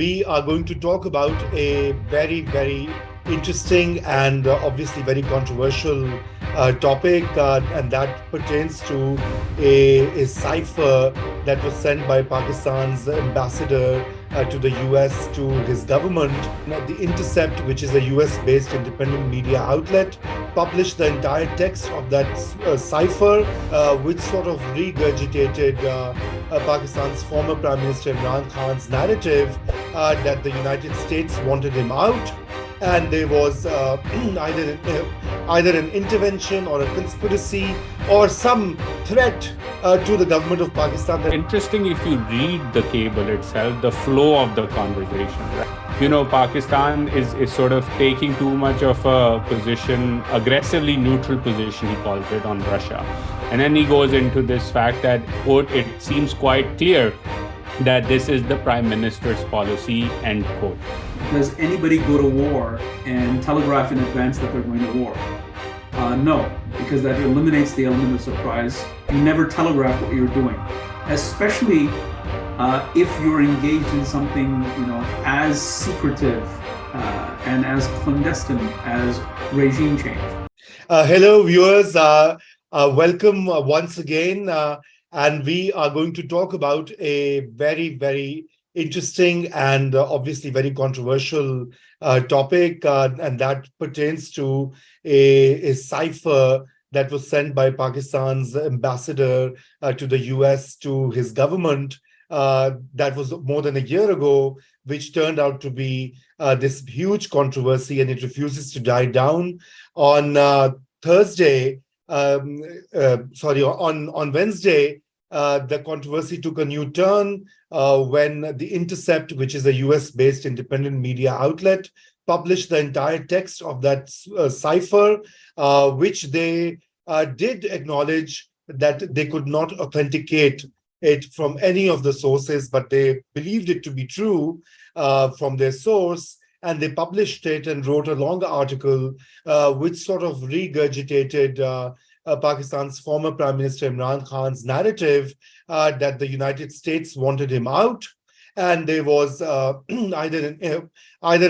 We are going to talk about a very interesting and obviously very controversial topic, and that pertains to a cipher that was sent by Pakistan's ambassador to the US to his government. The Intercept, which is a US based independent media outlet, published the entire text of that cipher, which sort of regurgitated Pakistan's former Prime Minister Imran Khan's narrative that the United States wanted him out, and there was either an intervention or a conspiracy or some threat to the government of Pakistan. Interesting if you read the cable itself, the flow of the conversation, right? Pakistan is sort of taking too much of a position, aggressively neutral position, he calls it, on Russia. And then he goes into this fact that, quote, it seems quite clear that this is the Prime Minister's policy, end quote. Does anybody go to war and telegraph in advance that they're going to war? No, because that eliminates the element of surprise. You never telegraph what you're doing, especially if you're engaged in something, as secretive and as clandestine as regime change. Hello, viewers. Welcome once again. And we are going to talk about a very interesting and obviously very controversial topic, and that pertains to a cipher that was sent by Pakistan's ambassador to the US to his government. That was more than a year ago, which turned out to be this huge controversy, and it refuses to die down. On Wednesday, the controversy took a new turn when The Intercept, which is a US-based independent media outlet, published the entire text of that cipher, which they did acknowledge that they could not authenticate it from any of the sources, but they believed it to be true from their source. And they published it and wrote a longer article which sort of regurgitated Pakistan's former Prime Minister Imran Khan's narrative that the United States wanted him out, and there was either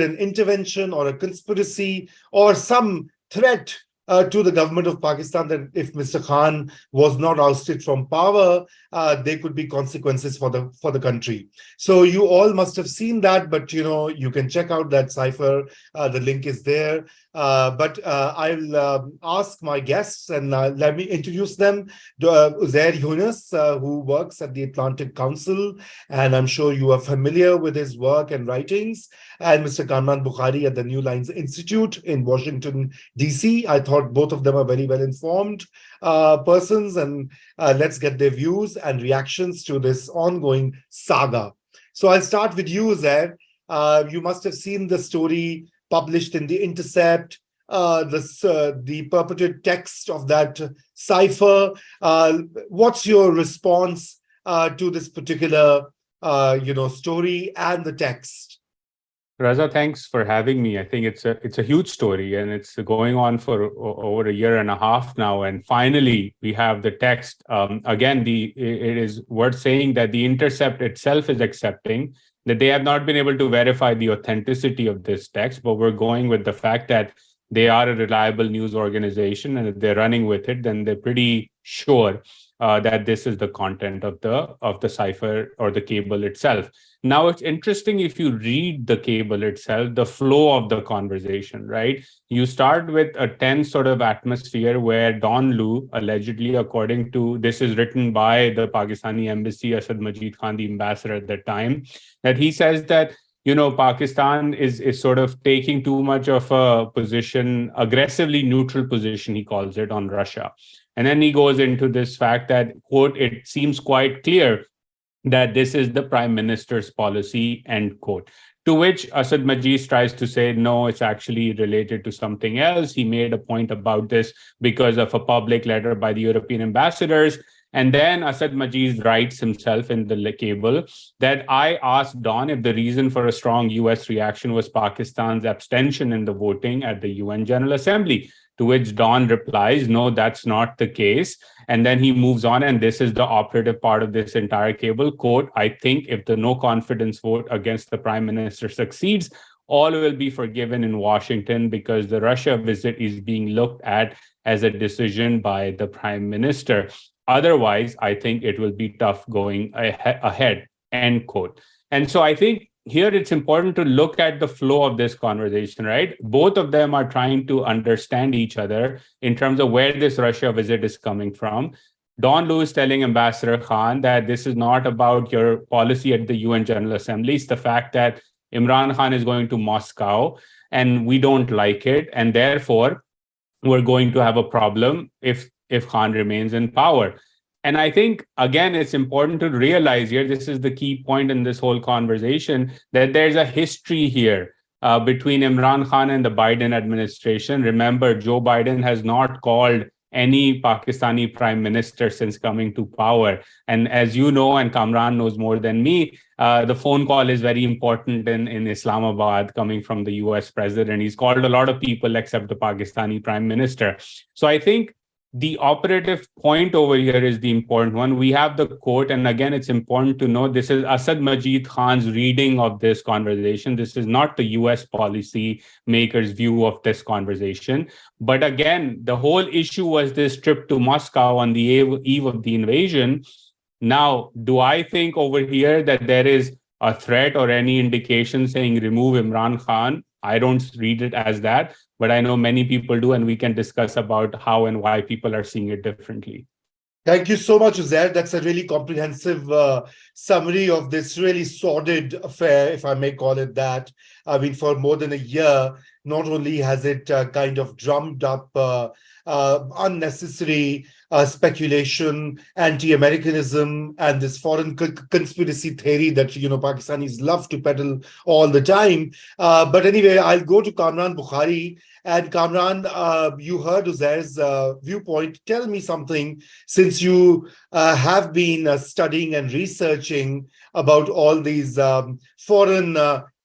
an intervention or a conspiracy or some threat to the government of Pakistan that if Mr. Khan was not ousted from power, there could be consequences for the country. So you all must have seen that, but you can check out that cipher. The link is there. But I'll ask my guests, and let me introduce them. Uzair Yunus, who works at the Atlantic Council, and I'm sure you are familiar with his work and writings, and Mr. Kamran Bokhari at the New Lines Institute in Washington, D.C. I thought both of them are very well informed persons, and let's get their views and reactions to this ongoing saga. So I'll start with you, Uzair. You must have seen the story published in The Intercept, the purported text of that cipher. What's your response to this particular, story and the text? Raza, thanks for having me. I think it's a huge story, and it's going on for over a year and a half now. And finally, we have the text. Again, it is worth saying that The Intercept itself is accepting that they have not been able to verify the authenticity of this text, but we're going with the fact that they are a reliable news organization, and if they're running with it, then they're pretty sure that this is the content of the cipher or the cable itself. Now, it's interesting if you read the cable itself, the flow of the conversation, right? You start with a tense sort of atmosphere where Don Lu, allegedly, according to, this is written by the Pakistani embassy, Asad Majid Khan, the ambassador at that time, that he says that Pakistan is sort of taking too much of a position, aggressively neutral position, he calls it, on Russia. And then he goes into this fact that, quote, it seems quite clear that this is the Prime Minister's policy, end quote. To which Asad Majid tries to say, no, it's actually related to something else. He made a point about this because of a public letter by the European ambassadors. And then Asad Majid writes himself in the cable that I asked Don if the reason for a strong US reaction was Pakistan's abstention in the voting at the UN General Assembly. To which Don replies, no, that's not the case. And then he moves on, and this is the operative part of this entire cable. Quote, I think if the no confidence vote against the prime minister succeeds, all will be forgiven in Washington because the Russia visit is being looked at as a decision by the prime minister. Otherwise, I think it will be tough going ahead, end quote. And so I think here it's important to look at the flow of this conversation, right? Both of them are trying to understand each other in terms of where this Russia visit is coming from. Don Lewis telling Ambassador Khan that this is not about your policy at the UN General Assembly. It's the fact that Imran Khan is going to Moscow and we don't like it. And therefore, we're going to have a problem if Khan remains in power. And I think, again, it's important to realize here, this is the key point in this whole conversation, that there's a history here between Imran Khan and the Biden administration. Remember, Joe Biden has not called any Pakistani prime minister since coming to power. And as you know, and Kamran knows more than me, the phone call is very important in Islamabad coming from the US president. He's called a lot of people except the Pakistani prime minister. So I think the operative point over here is the important one. We have the quote, and again, it's important to know this is Asad Majid Khan's reading of this conversation. This is not the US policy maker's view of this conversation. But again, the whole issue was this trip to Moscow on the eve of the invasion. Now, do I think over here that there is a threat or any indication saying remove Imran Khan? I don't read it as that, but I know many people do, and we can discuss about how and why people are seeing it differently. Thank you so much, Uzair. That's a really comprehensive summary of this really sordid affair, if I may call it that. I mean, for more than a year, not only has it kind of drummed up unnecessary speculation, anti-Americanism, and this foreign conspiracy theory that, Pakistanis love to peddle all the time. But anyway, I'll go to Kamran Bokhari. And Kamran, you heard Uzair's viewpoint. Tell me something, since you have been studying and researching about all these foreign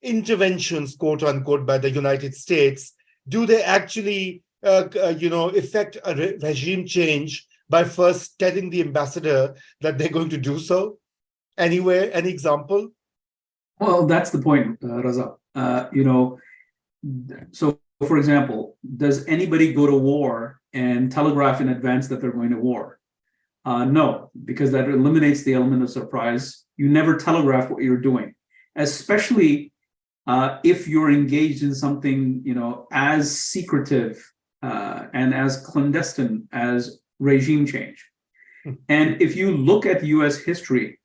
interventions, quote unquote, by the United States. Do they actually, effect a regime change by first telling the ambassador that they're going to do so? Anywhere, any example? Well, that's the point, Raza. So, for example, does anybody go to war and telegraph in advance that they're going to war? No, because that eliminates the element of surprise. You never telegraph what you're doing, especially if you're engaged in something, as secretive and as clandestine as regime change. And if you look at U.S. history,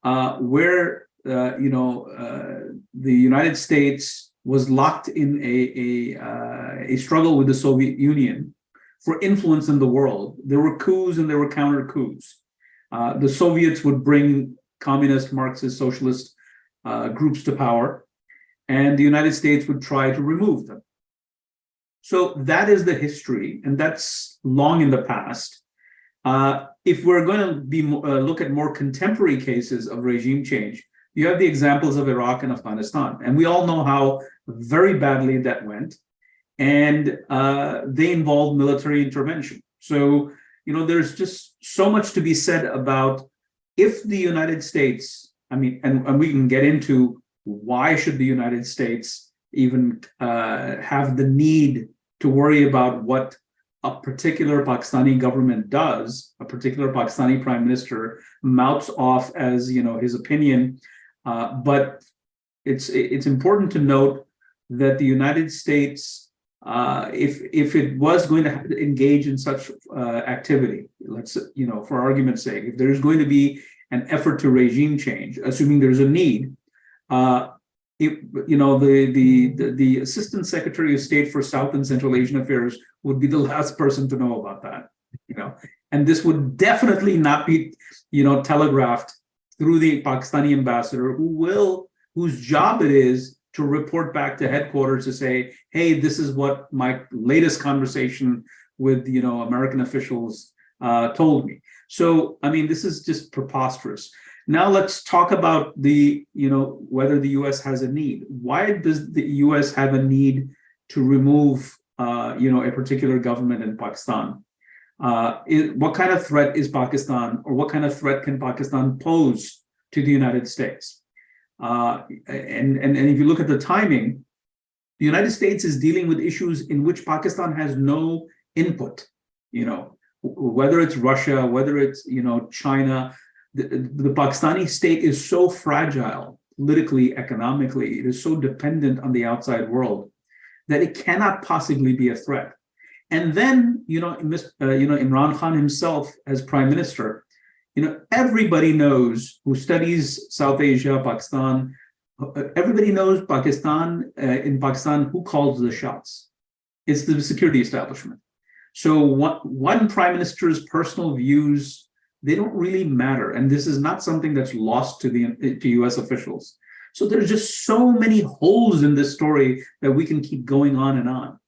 where the United States was locked in a struggle with the Soviet Union for influence in the world, there were coups and there were counter coups. The Soviets would bring communist, Marxist, socialist groups to power, and the United States would try to remove them. So that is the history, and that's long in the past. If we're going to be look at more contemporary cases of regime change, you have the examples of Iraq and Afghanistan, and we all know how very badly that went, and they involved military intervention. So, there's just so much to be said about if the United States, and we can get into why should the United States even have the need to worry about what a particular Pakistani government does, a particular Pakistani prime minister mouths off as his opinion. But it's important to note that the United States, if it was going to engage in such activity, let's for argument's sake, if there's going to be an effort to regime change, assuming there's a need, the Assistant Secretary of State for South and Central Asian Affairs would be the last person to know about that, and this would definitely not be, telegraphed through the Pakistani ambassador, whose job it is to report back to headquarters to say, hey, this is what my latest conversation with, American officials told me. So, this is just preposterous. Now let's talk about whether the U.S. has a need. Why does the U.S. have a need to remove a particular government in Pakistan. What kind of threat is Pakistan, or what kind of threat can Pakistan pose to the United States? And if you look at the timing, the United States is dealing with issues in which Pakistan has no input. Whether it's Russia, whether it's China, the Pakistani state is so fragile politically, economically. It is so dependent on the outside world that it cannot possibly be a threat. And then, Imran Khan himself as prime minister, everybody knows who studies South Asia, Pakistan, everybody knows in Pakistan, who calls the shots. It's the security establishment. So one prime minister's personal views, they don't really matter. And this is not something that's lost to US officials. So there's just so many holes in this story that we can keep going on and on.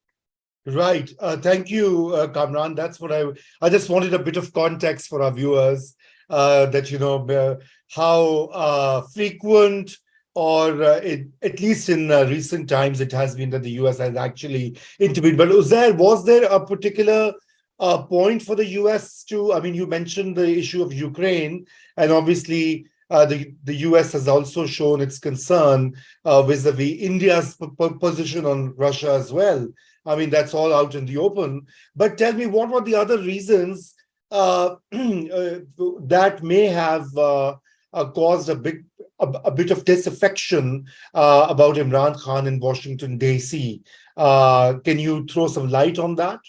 Right. Thank you, Kamran. That's what I just wanted a bit of context for our viewers, that, how frequent, or at least in recent times, it has been that the US has actually intervened. But was there a particular point for the US to, you mentioned the issue of Ukraine, and obviously the US has also shown its concern vis-a-vis India's position on Russia as well. That's all out in the open. But tell me, what were the other reasons that may have caused a bit of disaffection about Imran Khan in Washington, D.C.? Can you throw some light on that?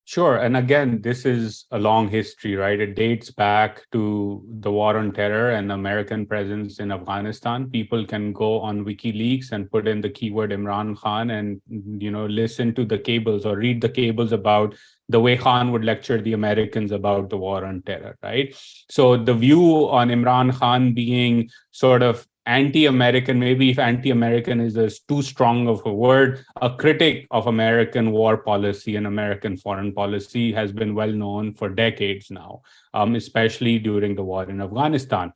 Sure. And again, this is a long history, right? It dates back to the war on terror and American presence in Afghanistan. People can go on WikiLeaks and put in the keyword Imran Khan and, listen to the cables or read the cables about the way Khan would lecture the Americans about the war on terror, right? So the view on Imran Khan being sort of anti-American, maybe if anti-American is too strong of a word, a critic of American war policy and American foreign policy has been well known for decades now, especially during the war in Afghanistan.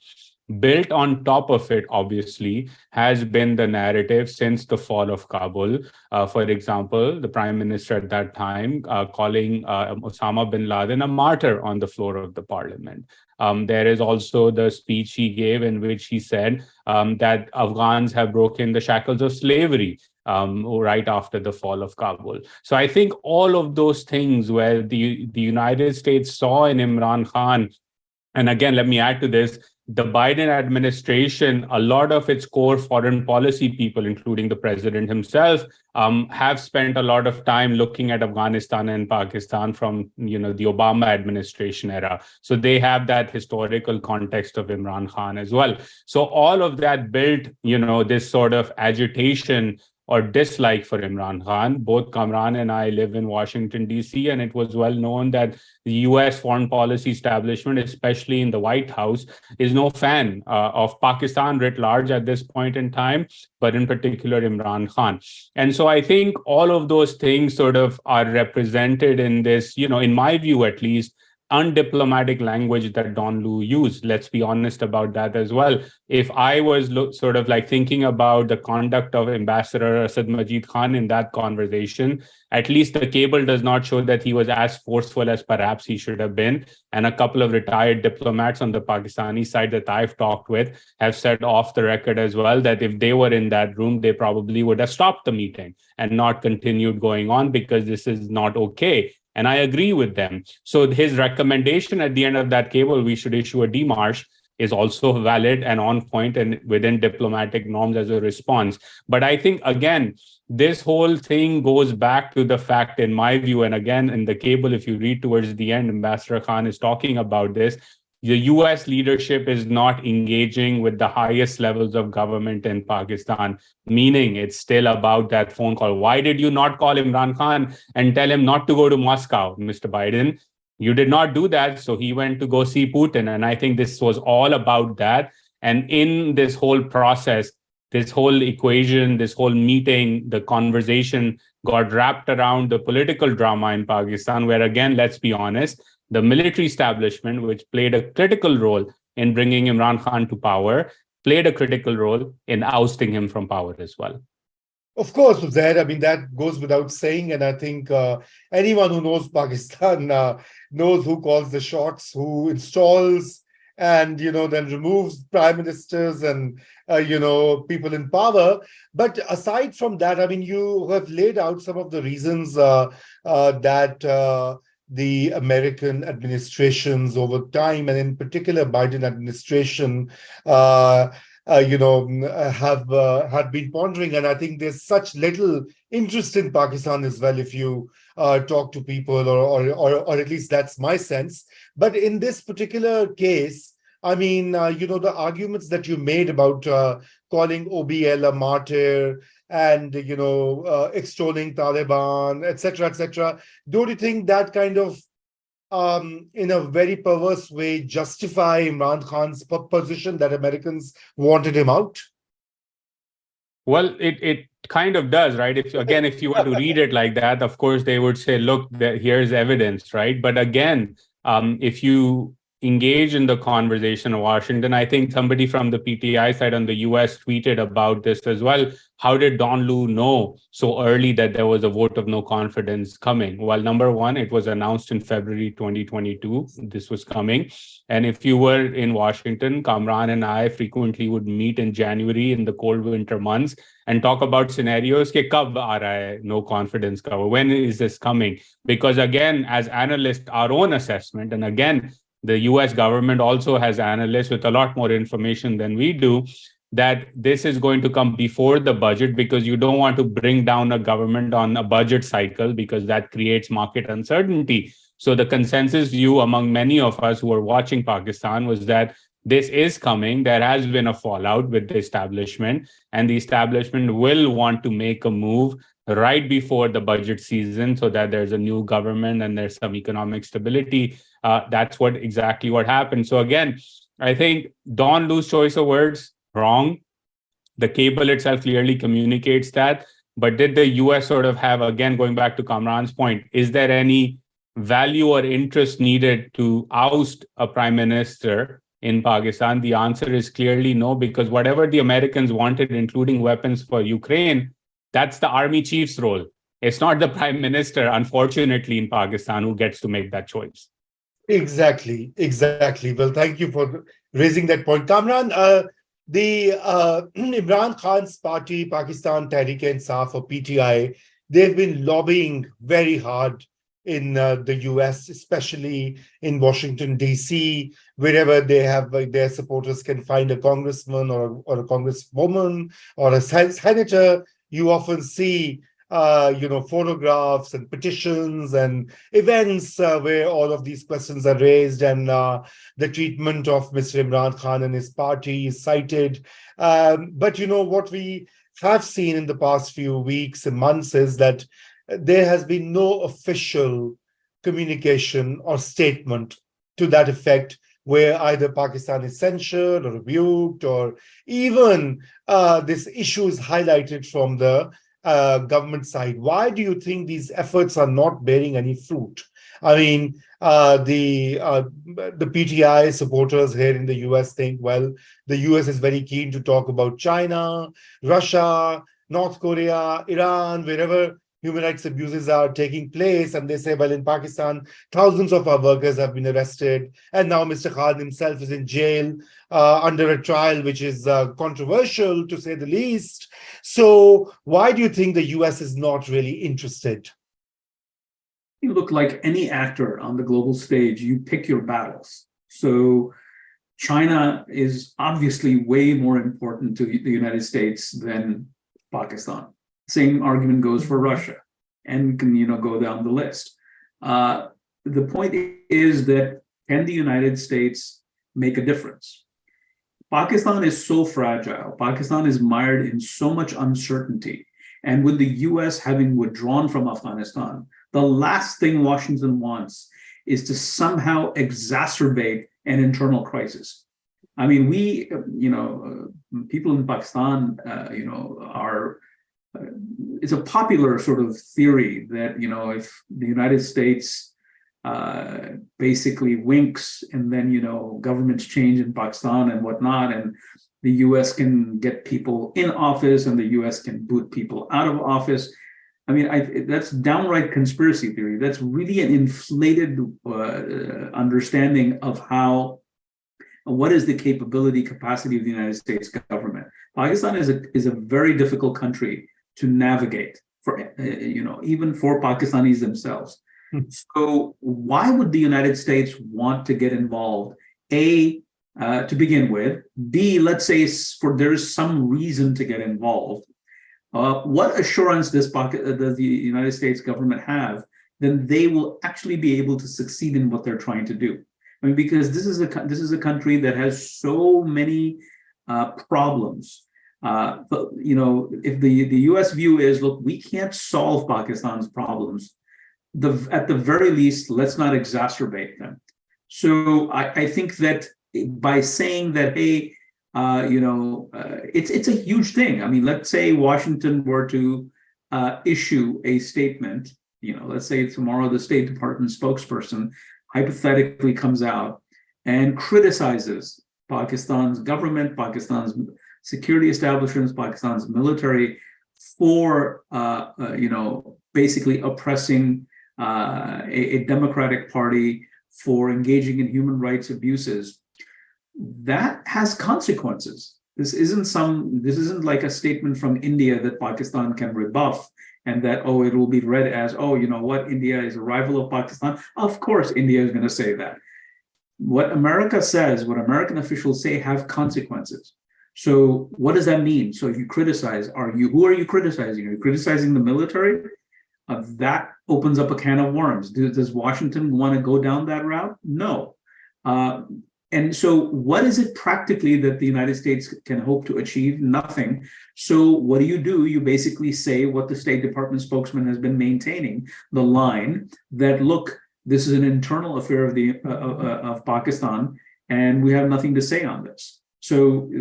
Built on top of it, obviously, has been the narrative since the fall of Kabul. For example, the prime minister at that time calling Osama bin Laden a martyr on the floor of the parliament. There is also the speech he gave in which he said that Afghans have broken the shackles of slavery right after the fall of Kabul. So I think all of those things where the United States saw in Imran Khan, and again, let me add to this, the Biden administration, a lot of its core foreign policy people, including the president himself, have spent a lot of time looking at Afghanistan and Pakistan from, the Obama administration era. So they have that historical context of Imran Khan as well. So all of that built, this sort of agitation or dislike for Imran Khan. Both Kamran and I live in Washington, D.C., and it was well known that the U.S. foreign policy establishment, especially in the White House, is no fan of Pakistan writ large at this point in time, but in particular Imran Khan. And so I think all of those things sort of are represented in this, in my view at least, undiplomatic language that Don Lu used. Let's be honest about that as well. If I was sort of like thinking about the conduct of Ambassador Asad Majid Khan in that conversation, at least the cable does not show that he was as forceful as perhaps he should have been. And a couple of retired diplomats on the Pakistani side that I've talked with have said off the record as well that if they were in that room, they probably would have stopped the meeting and not continued going on because this is not okay. And I agree with them. So his recommendation at the end of that cable, we should issue a démarche, is also valid and on point and within diplomatic norms as a response. But I think, again, this whole thing goes back to the fact, in my view, and again, in the cable, if you read towards the end, Ambassador Khan is talking about this, the US leadership is not engaging with the highest levels of government in Pakistan, meaning it's still about that phone call. Why did you not call Imran Khan and tell him not to go to Moscow, Mr. Biden? You did not do that, so he went to go see Putin. And I think this was all about that. And in this whole process, this whole equation, this whole meeting, the conversation got wrapped around the political drama in Pakistan, where, again, let's be honest, the military establishment, which played a critical role in bringing Imran Khan to power, played a critical role in ousting him from power as well. Of course, Zaid, I mean, that goes without saying. And I think anyone who knows Pakistan knows who calls the shots, who installs and, then removes prime ministers and, people in power. But aside from that, I mean, you have laid out some of the reasons that the American administrations over time, and in particular Biden administration, have been pondering. And I think there's such little interest in Pakistan as well, if you talk to people, or at least that's my sense. But in this particular case, I mean, the arguments that you made about calling OBL a martyr and, extolling Taliban, etc., don't you think that kind of in a very perverse way, justify Imran Khan's position that Americans wanted him out? Well, it kind of does, right? If you were to read it like that, of course, they would say, look, here's evidence, right? But again, if you engage in the conversation in Washington, I think somebody from the PTI side on the US tweeted about this as well. How did Don Lu know so early that there was a vote of no confidence coming? Well, number one, it was announced in February 2022. This was coming. And if you were in Washington, Kamran and I frequently would meet in January in the cold winter months and talk about scenarios. Ke kab aa raha hai, no confidence cover. When is this coming? Because again, as analysts, our own assessment, and again, the US government also has analysts with a lot more information than we do, that this is going to come before the budget, because you don't want to bring down a government on a budget cycle, because that creates market uncertainty. So the consensus view among many of us who are watching Pakistan was that this is coming. There has been a fallout with the establishment, and the establishment will want to make a move right before the budget season so that there's a new government and there's some economic stability. That's exactly what happened. So again, I think Don Lu's choice of words, wrong. The cable itself clearly communicates that. But did the US sort of have, again, going back to Kamran's point, is there any value or interest needed to oust a prime minister in Pakistan? The answer is clearly no, because whatever the Americans wanted, including weapons for Ukraine, that's the army chief's role. It's not the prime minister, unfortunately, in Pakistan who gets to make that choice. Exactly. Well, thank you for raising that point. Kamran, the Imran Khan's party, Pakistan Tehreek-e-Insaf, or PTI, they've been lobbying very hard in the US, especially in Washington, D.C., wherever they have their supporters can find a congressman or a congresswoman or a senator. You often see photographs and petitions and events where all of these questions are raised, and the treatment of Mr. Imran Khan and his party is cited. But what we have seen in the past few weeks and months is that there has been no official communication or statement to that effect, where either Pakistan is censured or rebuked, or even this issue is highlighted from the government side. Why do you think these efforts are not bearing any fruit? I mean, the PTI supporters here in the US think, well, the US is very keen to talk about China, Russia, North Korea, Iran, wherever human rights abuses are taking place. And they say, well, in Pakistan, thousands of our workers have been arrested. And now Mr. Khan himself is in jail under a trial, which is controversial, to say the least. So why do you think the US is not really interested? You look, like any actor on the global stage, you pick your battles. So China is obviously way more important to the United States than Pakistan. Same argument goes for Russia, and we can go down the list. The point is that, can the United States make a difference? Pakistan is so fragile. Pakistan is mired in so much uncertainty. And with the US having withdrawn from Afghanistan, the last thing Washington wants is to somehow exacerbate an internal crisis. I mean, people in Pakistan, are. It's a popular sort of theory that, if the United States basically winks and then, governments change in Pakistan and whatnot, and the US can get people in office and the US can boot people out of office. I mean, that's downright conspiracy theory. That's really an inflated understanding of what is the capacity of the United States government. Pakistan is a very difficult country to navigate for, even for Pakistanis themselves. So why would the United States want to get involved? A, to begin with. B, let's say there is some reason to get involved. What assurance does the United States government have then they will actually be able to succeed in what they're trying to do? I mean, because this is a country that has so many problems. But if the U.S. view is, look, we can't solve Pakistan's problems, at the very least, let's not exacerbate them. So I think that by saying that, hey, it's a huge thing. I mean, let's say Washington were to issue a statement. Let's say tomorrow the State Department spokesperson hypothetically comes out and criticizes Pakistan's government, Pakistan's security establishments, Pakistan's military for, basically oppressing a democratic party, for engaging in human rights abuses. That has consequences. This isn't like a statement from India that Pakistan can rebuff and that, it will be read as, India is a rival of Pakistan. Of course, India is going to say that. What America says, what American officials say have consequences. So what does that mean? So if you criticize, who are you criticizing? Are you criticizing the military? That opens up a can of worms. Does Washington want to go down that route? No. And so what is it practically that the United States can hope to achieve? Nothing. So what do? You basically say what the State Department spokesman has been maintaining, the line that, look, this is an internal affair of Pakistan, and we have nothing to say on this. So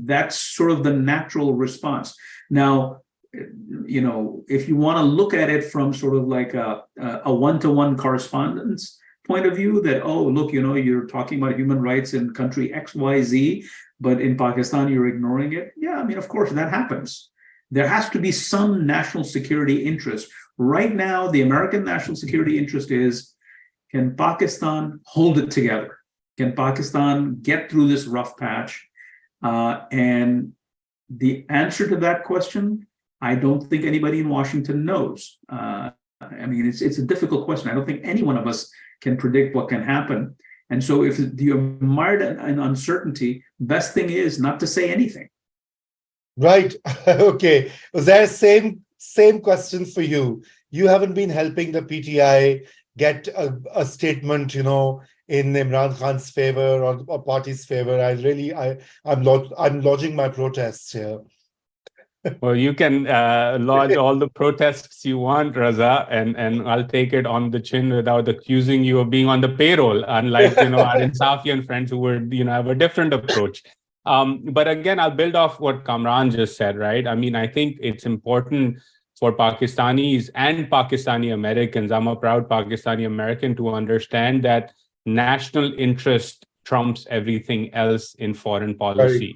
that's sort of the natural response. Now, if you want to look at it from sort of like a one-to-one correspondence point of view, that, look, you're talking about human rights in country XYZ, but in Pakistan, you're ignoring it. Yeah, I mean, of course, that happens. There has to be some national security interest. Right now, the American national security interest is, can Pakistan hold it together? Can Pakistan get through this rough patch? And the answer to that question, I don't think anybody in Washington knows. I mean, it's a difficult question. I don't think any one of us can predict what can happen. And so if you're mired in uncertainty, best thing is not to say anything. Right. Okay. Was there same question for you? You haven't been helping the PTI get a statement, in Imran Khan's favor or party's favor. I'm lodging my protests here. Well, you can lodge all the protests you want, Raza, and I'll take it on the chin without accusing you of being on the payroll, unlike, our Insafian friends who would, have a different approach. But again, I'll build off what Kamran just said, right? I mean, I think it's important for Pakistanis and Pakistani Americans, I'm a proud Pakistani American, to understand that national interest trumps everything else in foreign policy.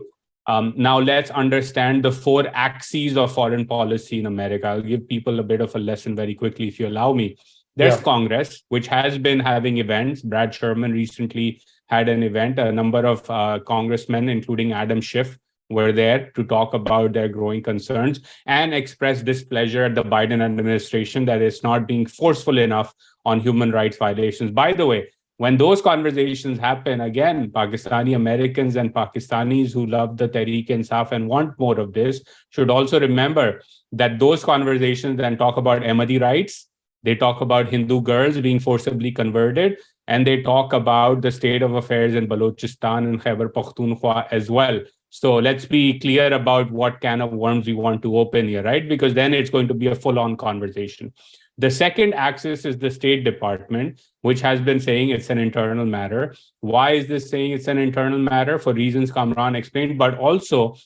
Now, let's understand the 4 axes of foreign policy in America. I'll give people a bit of a lesson very quickly, if you allow me. There's Congress, which has been having events. Brad Sherman recently had an event. A number of congressmen, including Adam Schiff, were there to talk about their growing concerns and express displeasure at the Biden administration that is not being forceful enough on human rights violations. By the way, when those conversations happen, again, Pakistani Americans and Pakistanis who love the Tehreek-e-Insaf and want more of this should also remember that those conversations then talk about Ahmadi rights, they talk about Hindu girls being forcibly converted, and they talk about the state of affairs in Balochistan and Khyber Pakhtunkhwa as well. So let's be clear about what can of worms we want to open here, right? Because then it's going to be a full-on conversation. The second axis is the State Department, which has been saying it's an internal matter. Why is this saying it's an internal matter? For reasons Kamran explained, but also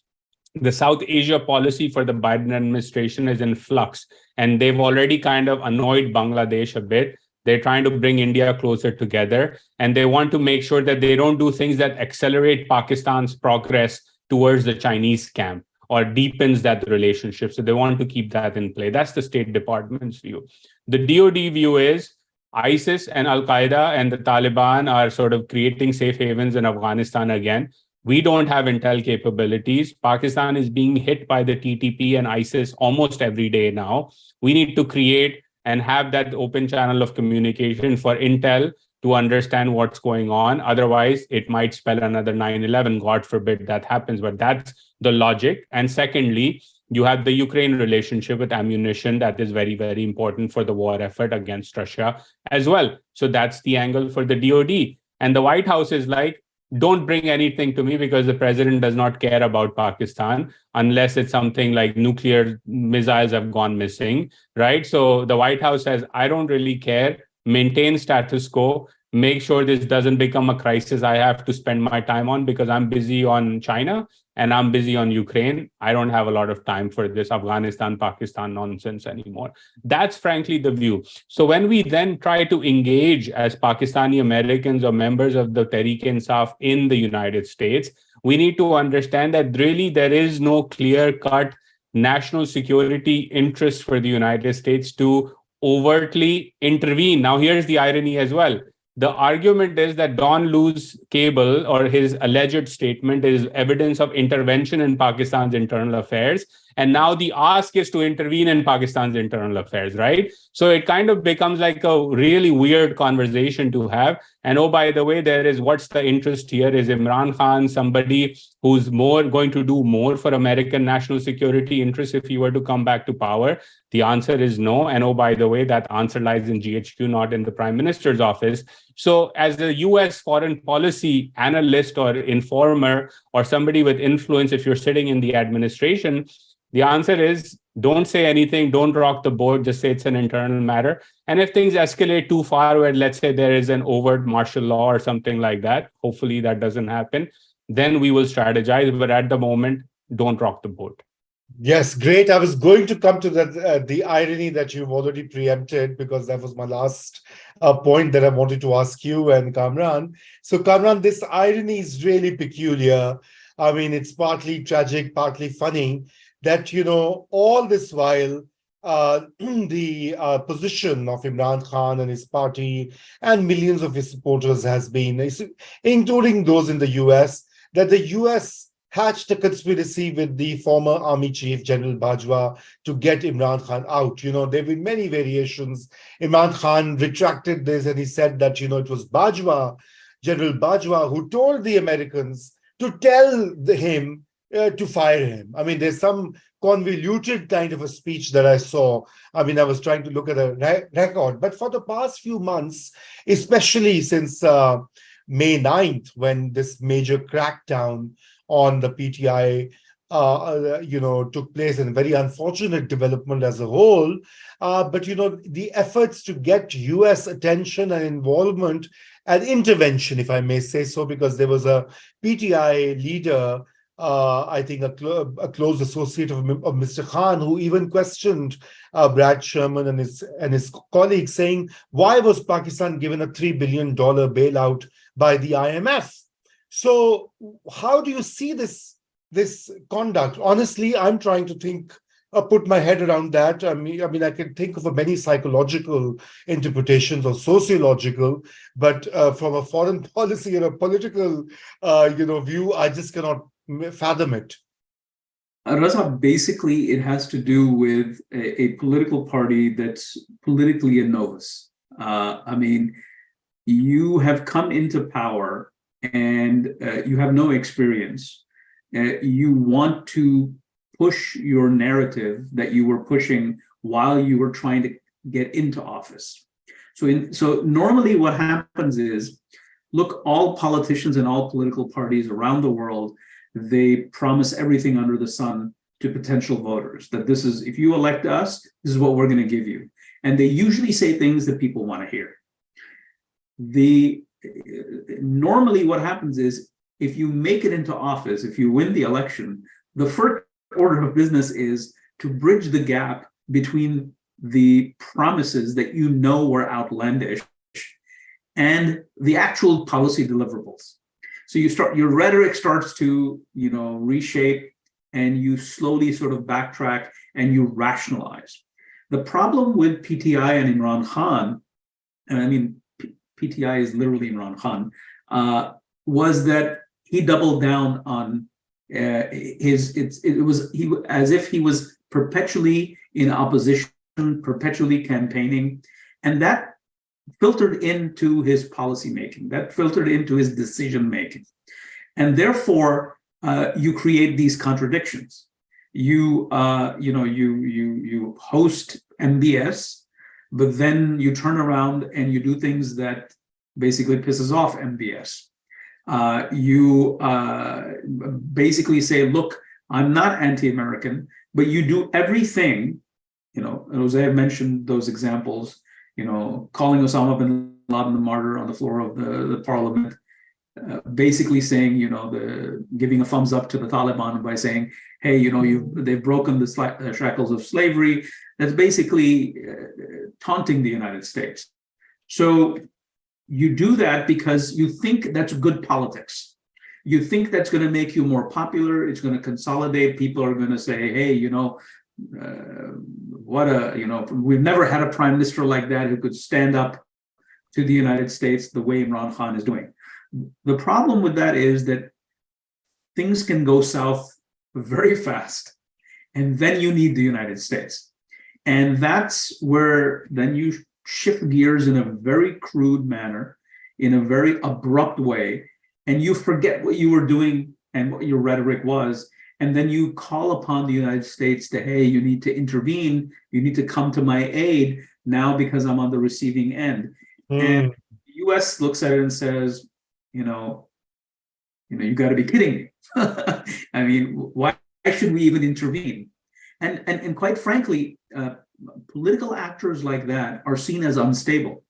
the South Asia policy for the Biden administration is in flux, and they've already kind of annoyed Bangladesh a bit. They're trying to bring India closer together, and they want to make sure that they don't do things that accelerate Pakistan's progress towards the Chinese camp or deepens that relationship. So they want to keep that in play. That's the State Department's view. The DoD view is ISIS and Al-Qaeda and the Taliban are sort of creating safe havens in Afghanistan again. We don't have intel capabilities. Pakistan is being hit by the TTP and ISIS almost every day now. We need to create and have that open channel of communication for intel to understand what's going on. Otherwise, it might spell another 9/11. God forbid that happens, but that's the logic. And secondly, you have the Ukraine relationship with ammunition that is very, very important for the war effort against Russia as well. So that's the angle for the DoD. And the White House is like, don't bring anything to me because the president does not care about Pakistan unless it's something like nuclear missiles have gone missing, right? So the White House says, I don't really care. Maintain status quo, make sure this doesn't become a crisis I have to spend my time on because I'm busy on China and I'm busy on Ukraine. I don't have a lot of time for this Afghanistan, Pakistan nonsense anymore. That's frankly the view. So when we then try to engage as Pakistani Americans or members of the Tehreek-e-Insaf in the United States, we need to understand that really there is no clear-cut national security interest for the United States to overtly intervene. Now, here's the irony as well. The argument is that Don Lu's cable or his alleged statement is evidence of intervention in Pakistan's internal affairs. And now the ask is to intervene in Pakistan's internal affairs, right? So it kind of becomes like a really weird conversation to have. And oh, by the way, there is what's the interest here? Is Imran Khan somebody who's going to do more for American national security interests if he were to come back to power? The answer is no. And oh, by the way, that answer lies in GHQ, not in the Prime Minister's office. So as a US foreign policy analyst or informer or somebody with influence, if you're sitting in the administration, the answer is don't say anything, don't rock the boat, just say it's an internal matter. And if things escalate too far where, let's say, there is an overt martial law or something like that, hopefully that doesn't happen, then we will strategize. But at the moment, don't rock the boat. Yes, great. I was going to come to that, the irony that you've already preempted, because that was my last point that I wanted to ask you and Kamran. So Kamran, this irony is really peculiar. I mean, it's partly tragic, partly funny that, you know, all this while, the position of Imran Khan and his party and millions of his supporters has been, including those in the US, that the US hatched a conspiracy with the former army chief, General Bajwa, to get Imran Khan out. You know, there have been many variations. Imran Khan retracted this and he said that, you know, it was Bajwa, General Bajwa, who told the Americans to tell him to fire him. I mean, there's some convoluted kind of a speech that I saw. I mean, I was trying to look at a record. But for the past few months, especially since May 9th, when this major crackdown on the PTI, you know, took place, and a very unfortunate development as a whole. But, you know, the efforts to get US attention and involvement and intervention, if I may say so, because there was a PTI leader, I think a close associate of Mr. Khan, who even questioned Brad Sherman and his colleagues, saying, why was Pakistan given a $3 billion bailout by the IMF? So how do you see this conduct? Honestly, I'm trying to think, put my head around that. I mean, I can think of many psychological interpretations or sociological, but from a foreign policy or a political, you know, view, I just cannot fathom it. Raza, basically, it has to do with a political party that's politically a novice. I mean, you have come into power and you have no experience. You want to push your narrative that you were pushing while you were trying to get into office. So normally what happens is, look, all politicians and all political parties around the world, they promise everything under the sun to potential voters, that this is, if you elect us, this is what we're going to give you. And they usually say things that people want to hear. Normally what happens is, if you make it into office, if you win the election, the first order of business is to bridge the gap between the promises that you know were outlandish and the actual policy deliverables. So your rhetoric starts to, reshape, and you slowly sort of backtrack and you rationalize. The problem with PTI and Imran Khan, and I mean, PTI is literally Imran Khan, was that he doubled down on as if he was perpetually in opposition, perpetually campaigning, and that filtered into his policy making, that filtered into his decision making, and therefore you create these contradictions. You host MBS, but then you turn around and you do things that basically pisses off MBS. You basically say, look, I'm not anti-American, but you do everything, Jose mentioned those examples, calling Osama bin Laden the martyr on the floor of the parliament, basically saying, giving a thumbs up to the Taliban by saying, hey, they've broken the shackles of slavery. That's basically taunting the United States. So you do that because you think that's good politics. You think that's going to make you more popular. It's going to consolidate. People are going to say, hey, we've never had a prime minister like that who could stand up to the United States the way Imran Khan is doing. The problem with that is that things can go south very fast, and then you need the United States. And that's where then you shift gears in a very crude manner, in a very abrupt way, and you forget what you were doing and what your rhetoric was. And then you call upon the United States to, hey, you need to intervene, you need to come to my aid now because I'm on the receiving end. And the US looks at it and says, you got to be kidding me. I mean, why should we even intervene? And quite frankly, political actors like that are seen as unstable.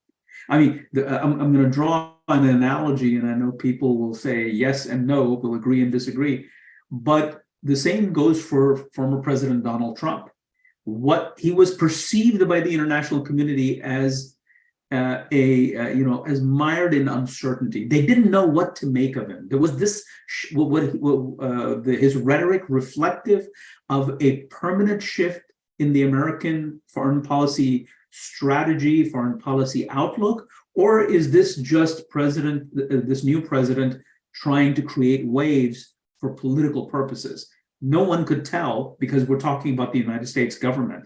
I mean, I'm going to draw an analogy, and I know people will say yes and no, will agree and disagree, but the same goes for former President Donald Trump. What he was perceived by the international community as as mired in uncertainty. They didn't know what to make of him. There was this, his rhetoric reflective of a permanent shift in the American foreign policy strategy, foreign policy outlook, or is this just this new president trying to create waves for political purposes? No one could tell because we're talking about the United States government.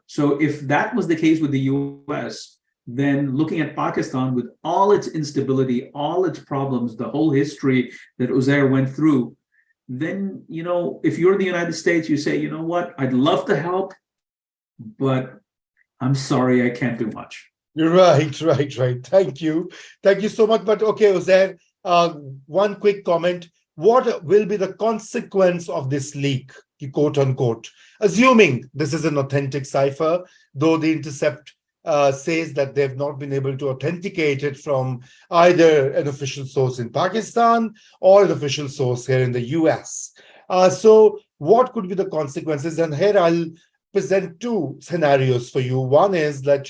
So if that was the case with the US, then looking at Pakistan with all its instability, all its problems, the whole history that Uzair went through, then, if you're the United States, you say, you know what, I'd love to help, but I'm sorry, I can't do much. Right. Thank you so much. But okay, Uzair, one quick comment. What will be the consequence of this leak, quote unquote, assuming this is an authentic cipher, though the Intercept says that they've not been able to authenticate it from either an official source in Pakistan or an official source here in the US. So what could be the consequences? And here I'll present two scenarios for you. One is that,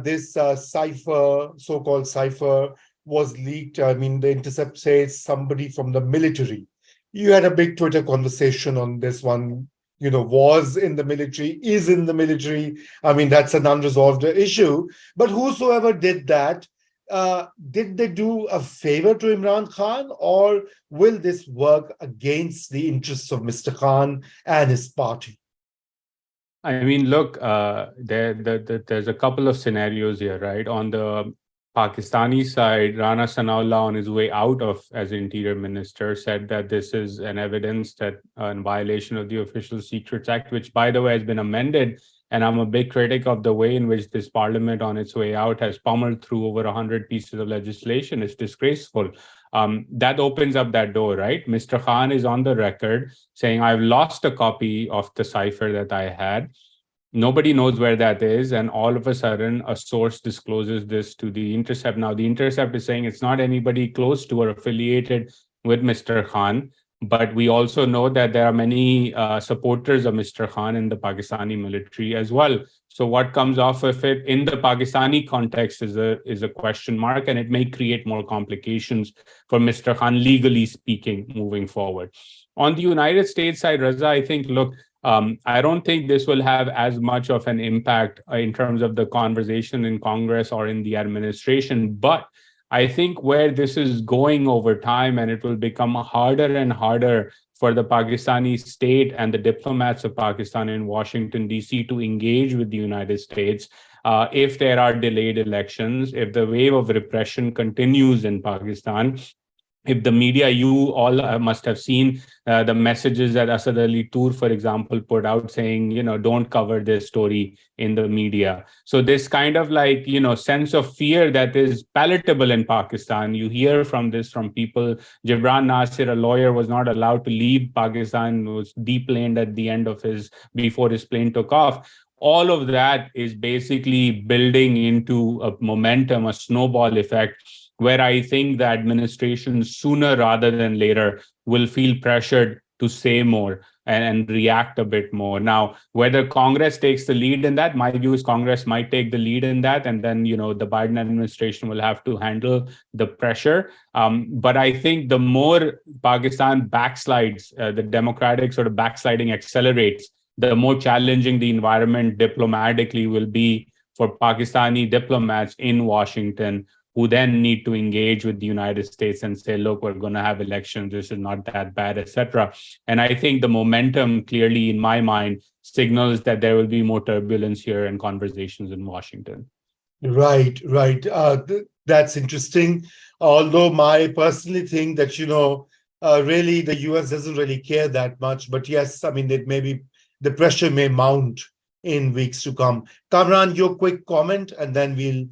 this cipher, so-called cipher, was leaked. I mean, the Intercept says somebody from the military. You had a big Twitter conversation on this one, was in the military, is in the military. I mean, that's an unresolved issue. But whosoever did that, did they do a favor to Imran Khan, or will this work against the interests of Mr. Khan and his party? I mean, look, there's a couple of scenarios here, right? On the Pakistani side, Rana Sanaullah, on his way out as Interior Minister, said that this is an evidence that in violation of the Official Secrets Act, which, by the way, has been amended. And I'm a big critic of the way in which this parliament on its way out has pummeled through over 100 pieces of legislation. It's disgraceful. That opens up that door, right? Mr. Khan is on the record saying, I've lost a copy of the cipher that I had. Nobody knows where that is. And all of a sudden, a source discloses this to the Intercept. Now, the Intercept is saying it's not anybody close to or affiliated with Mr. Khan, But we also know that there are many supporters of Mr. Khan in the Pakistani military as well. So what comes off of it in the Pakistani context is a question mark, and it may create more complications for Mr. Khan, legally speaking, moving forward. On the United States side, Raza, I think, look, I don't think this will have as much of an impact in terms of the conversation in Congress or in the administration, but I think where this is going over time, and it will become harder and harder for the Pakistani state and the diplomats of Pakistan in Washington, D.C. to engage with the United States if there are delayed elections, if the wave of repression continues in Pakistan. If the media, you all must have seen the messages that Asad Ali Toor, for example, put out saying, don't cover this story in the media. So this kind of sense of fear that is palatable in Pakistan, you hear from people. Gibran Nasir, a lawyer, was not allowed to leave Pakistan, was deplaned at the end of before his plane took off. All of that is basically building into a momentum, a snowball effect, where I think the administration sooner rather than later will feel pressured to say more and react a bit more. Now, whether Congress takes the lead in that, my view is Congress might take the lead in that, and then the Biden administration will have to handle the pressure. But I think the more Pakistan backslides, the democratic sort of backsliding accelerates, the more challenging the environment diplomatically will be for Pakistani diplomats in Washington, who then need to engage with the United States and say, look, we're going to have elections, this is not that bad, etc. And I think the momentum clearly, in my mind, signals that there will be more turbulence here and conversations in Washington. Right. That's interesting. Although I personally think that, really the US doesn't really care that much. But yes, it may be, the pressure may mount in weeks to come. Kamran, your quick comment, and then we'll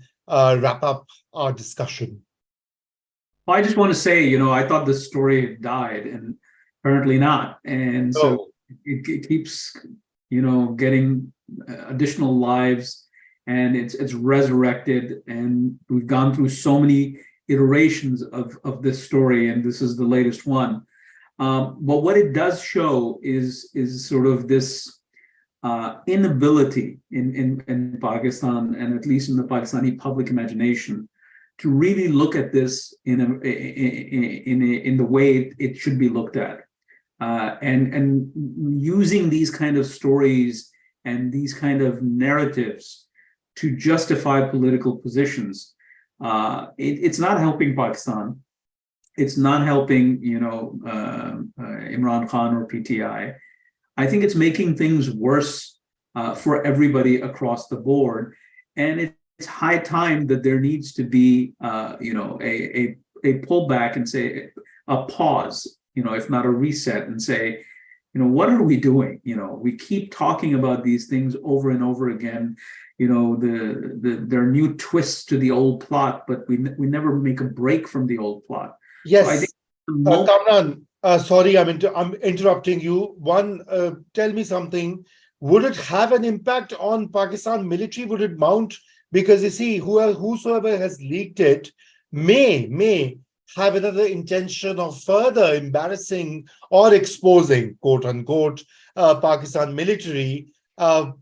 wrap up our discussion. Well, I just want to say, I thought this story died, and apparently not. And so it keeps, getting additional lives, and it's resurrected. And we've gone through so many iterations of this story, and this is the latest one. But what it does show is sort of this inability in Pakistan, and at least in the Pakistani public imagination, to really look at this in the way it should be looked at, and using these kind of stories and these kind of narratives to justify political positions. It's not helping Pakistan. It's not helping, Imran Khan or PTI. I think it's making things worse for everybody across the board, and it's high time that there needs to be, a pullback and say a pause, if not a reset, and say, what are we doing? We keep talking about these things over and over again. There are new twists to the old plot, but we never make a break from the old plot. Yes, so I think Kamran, sorry, I'm interrupting you. Tell me something. Would it have an impact on Pakistan military? Would it mount? Because you see, whosoever has leaked it may have another intention of further embarrassing or exposing, quote unquote, Pakistan military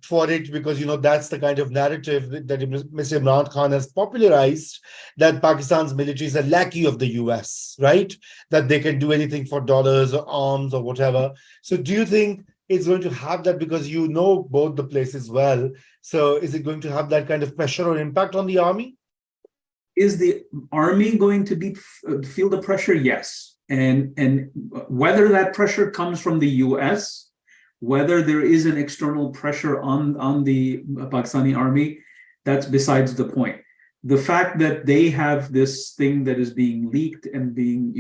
for it, because that's the kind of narrative that Mr. Imran Khan has popularized, that Pakistan's military is a lackey of the US, right? That they can do anything for dollars or arms or whatever. So do you think it's going to have that, because both the places well? So is it going to have that kind of pressure or impact on the army? Is the army going to feel the pressure? Yes. And whether that pressure comes from the US, whether there is an external pressure on the Pakistani army, that's besides the point. The fact that they have this thing that is being leaked and being,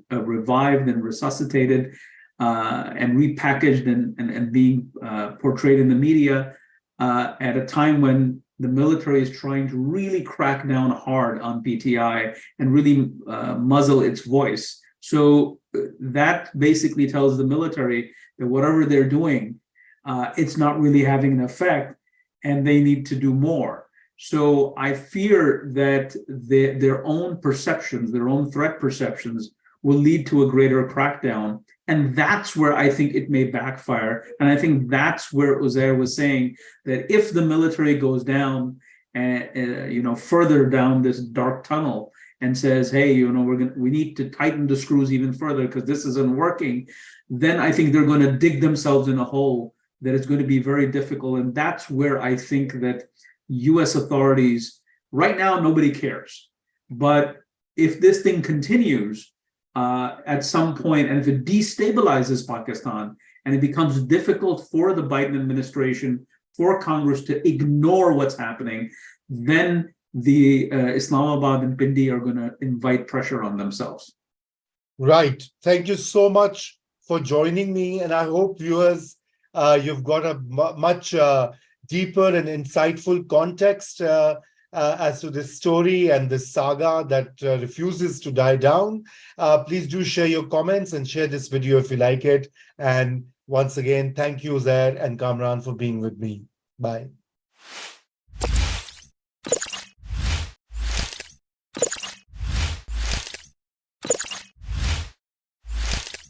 revived and resuscitated and repackaged and being portrayed in the media at a time when the military is trying to really crack down hard on PTI and really muzzle its voice. So that basically tells the military that whatever they're doing, it's not really having an effect, and they need to do more. So I fear that their own perceptions, their own threat perceptions, will lead to a greater crackdown And that's where I think it may backfire. And I think that's where Uzair was saying that if the military goes down, further down this dark tunnel and says, hey, we need to tighten the screws even further because this isn't working, then I think they're going to dig themselves in a hole that is going to be very difficult. And that's where I think that US authorities, right now, nobody cares. But if this thing continues at some point, and if it destabilizes Pakistan, and it becomes difficult for the Biden administration, for Congress to ignore what's happening, then the Islamabad and Pindi are going to invite pressure on themselves. Right. Thank you so much for joining me. And I hope viewers, you've got a much deeper and insightful context as to this story and this saga that refuses to die down. Please do share your comments and share this video if you like it. And once again, thank you, Uzair and Kamran, for being with me. Bye.